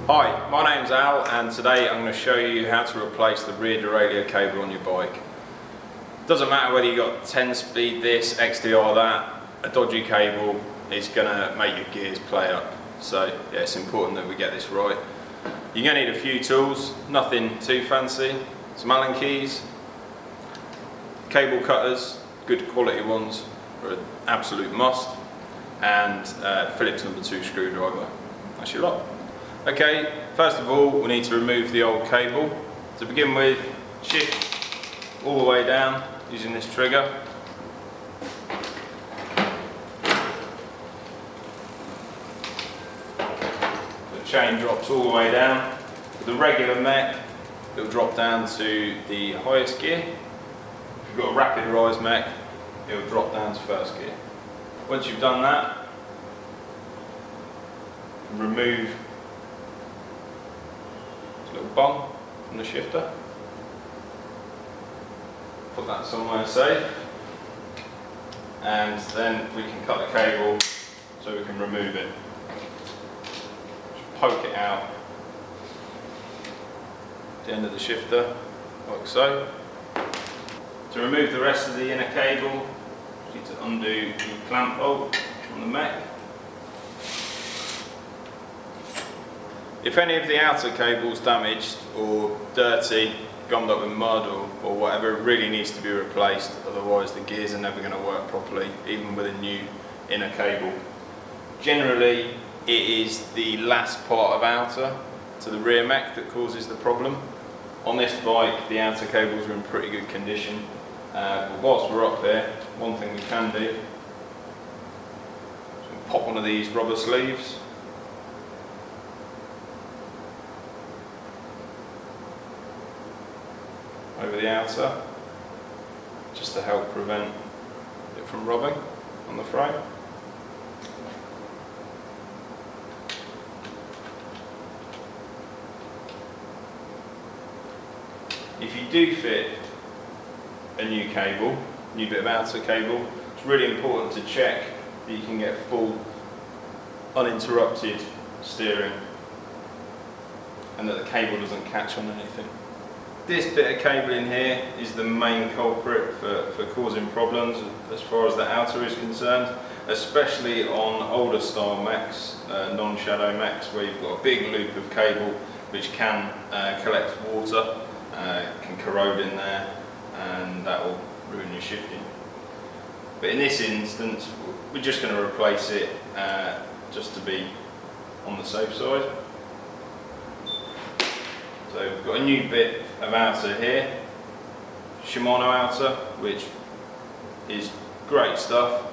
Hi, my name's Al and today I'm going to show you how to replace the rear derailleur cable on your bike. Doesn't matter whether you've got 10 speed this, XDR that, a dodgy cable is going to make your gears play up. So yeah, it's important that we get this right. You're going to need a few tools, nothing too fancy. Some Allen keys, cable cutters, good quality ones are an absolute must, and Phillips #2 screwdriver. That's your lot. Okay, first of all we need to remove the old cable. To begin with, shift all the way down using this trigger. The chain drops all the way down. With the regular mech, it will drop down to the highest gear. If you've got a rapid rise mech, it will drop down to first gear. Once you've done that, remove little bung from the shifter, put that somewhere safe, and then we can cut the cable so we can remove it. Just poke it out at the end of the shifter, like so. To remove the rest of the inner cable, you need to undo the clamp bolt on the mech. If any of the outer cable's damaged or dirty, gummed up with mud or whatever, it really needs to be replaced, otherwise the gears are never going to work properly, even with a new inner cable. Generally, it is the last part of outer to the rear mech that causes the problem. On this bike, the outer cables are in pretty good condition. But whilst we're up there, one thing we can do is pop one of these rubber sleeves. Over the outer, just to help prevent it from rubbing on the frame. If you do fit a new cable, new bit of outer cable, it's really important to check that you can get full uninterrupted steering and that the cable doesn't catch on anything. This bit of cable in here is the main culprit for causing problems as far as the outer is concerned, especially on older style mechs, non-shadow mechs, where you've got a big loop of cable which can collect water, can corrode in there, and that will ruin your shifting. But in this instance, we're just going to replace it just to be on the safe side. So we've got a new bit of outer here, Shimano outer, which is great stuff,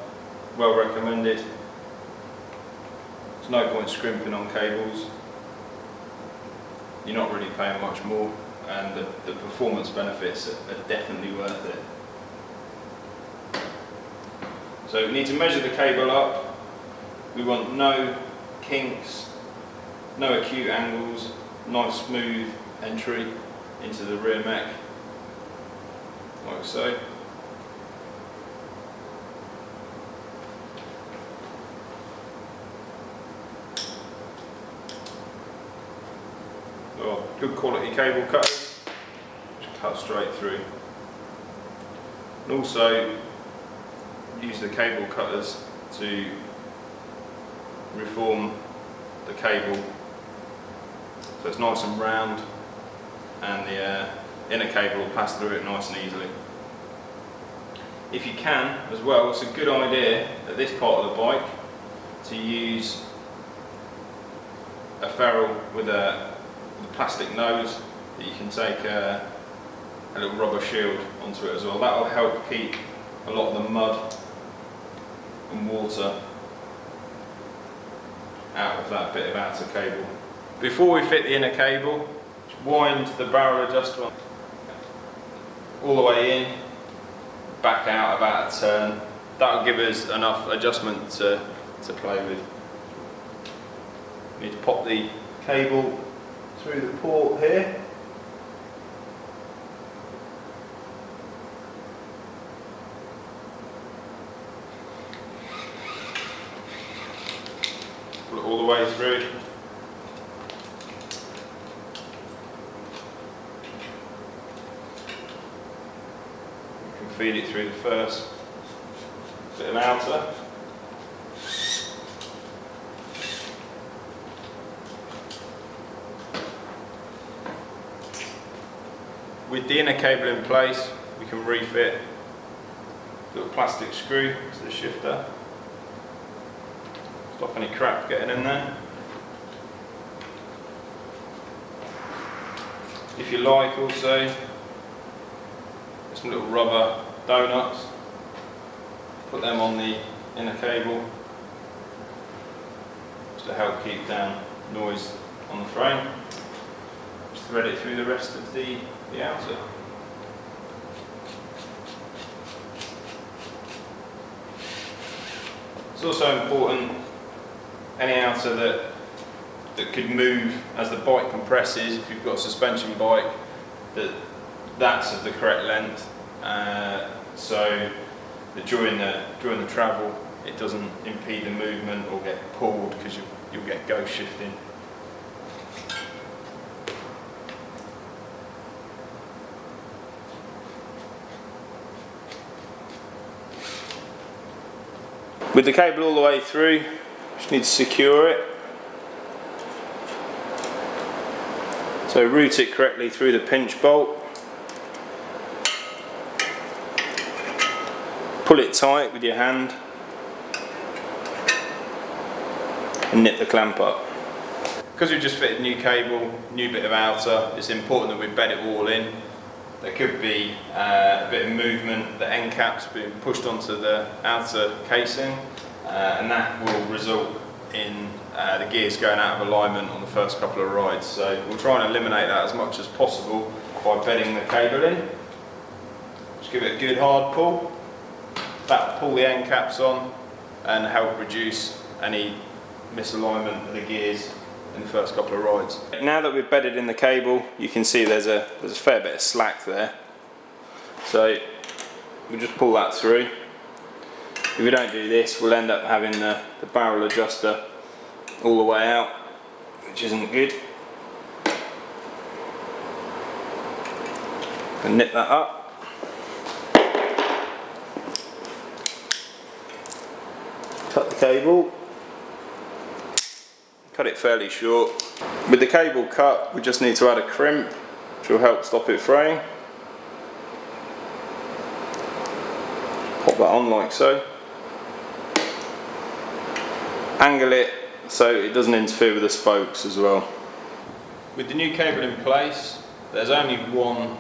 well recommended. There's no point scrimping on cables, you're not really paying much more, and the performance benefits are definitely worth it. So we need to measure the cable up. We want no kinks, no acute angles, nice smooth entry into the rear mech, like so. Well, good quality cable cutters, just cut straight through. And also use the cable cutters to reform the cable so it's nice and round, and the inner cable will pass through it nice and easily. If you can as well, it's a good idea at this part of the bike to use a ferrule with a plastic nose that you can take a little rubber shield onto it as well. That will help keep a lot of the mud and water out of that bit of outer cable. Before we fit the inner cable, wind the barrel adjuster all the way in, back out about a turn. That will give us enough adjustment to play with. We need to pop the cable through the port here. Pull it all the way through. feed it through the first bit of outer. With the inner cable in place, we can refit a little plastic screw to the shifter. Stop any crap getting in there. If you like, also, some little rubber donuts, put them on the inner cable just to help keep down noise on the frame. Just thread it through the rest of the outer. It's also important, any outer that could move as the bike compresses, if you've got a suspension bike, that's of the correct length, so that during the travel it doesn't impede the movement or get pulled, because you'll get ghost shifting. With the cable all the way through, just need to secure it. So route it correctly through the pinch bolt. Pull it tight with your hand and nip the clamp up. Because we've just fitted new cable, new bit of outer, it's important that we bed it all in. There could be a bit of movement, the end cap's being pushed onto the outer casing, and that will result in the gears going out of alignment on the first couple of rides. So we'll try and eliminate that as much as possible by bedding the cable in. Just give it a good hard pull. That will pull the end caps on and help reduce any misalignment of the gears in the first couple of rides. Now that we've bedded in the cable, you can see there's a fair bit of slack there. So we'll just pull that through. If we don't do this, we'll end up having the barrel adjuster all the way out, which isn't good. And nip that up. Cut the cable. Cut it fairly short. With the cable cut, we just need to add a crimp, which will help stop it fraying. Pop that on like so. Angle it so it doesn't interfere with the spokes as well. With the new cable in place, there's only one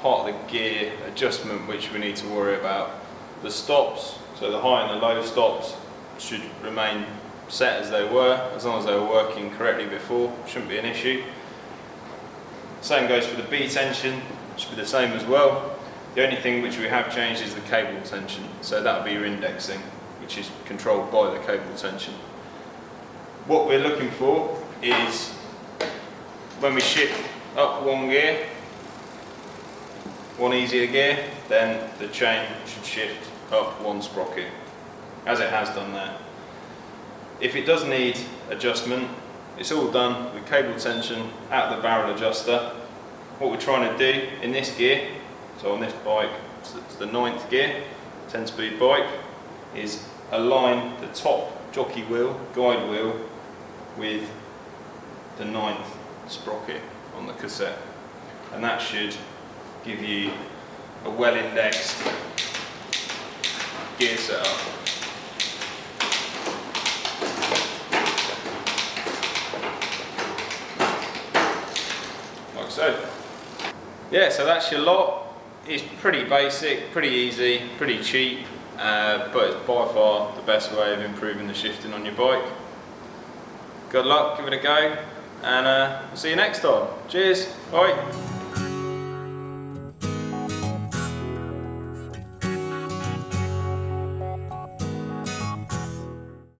part of the gear adjustment which we need to worry about. The stops, so the high and the low stops, should remain set as they were, as long as they were working correctly before, shouldn't be an issue. Same goes for the B tension, should be the same as well. The only thing which we have changed is the cable tension, so that will be your indexing, which is controlled by the cable tension. What we're looking for is when we shift up one gear, one easier gear, then the chain should shift up one sprocket, as it has done there. If it does need adjustment, it's all done with cable tension out of the barrel adjuster. What we're trying to do in this gear, so on this bike, it's the 9th gear, 10-speed bike, is align the top jockey wheel, guide wheel, with the 9th sprocket on the cassette. And that should give you a well-indexed gear setup. So, yeah, so that's your lot. It's pretty basic, pretty easy, pretty cheap, but it's by far the best way of improving the shifting on your bike. Good luck, give it a go, and we'll see you next time. Cheers, bye.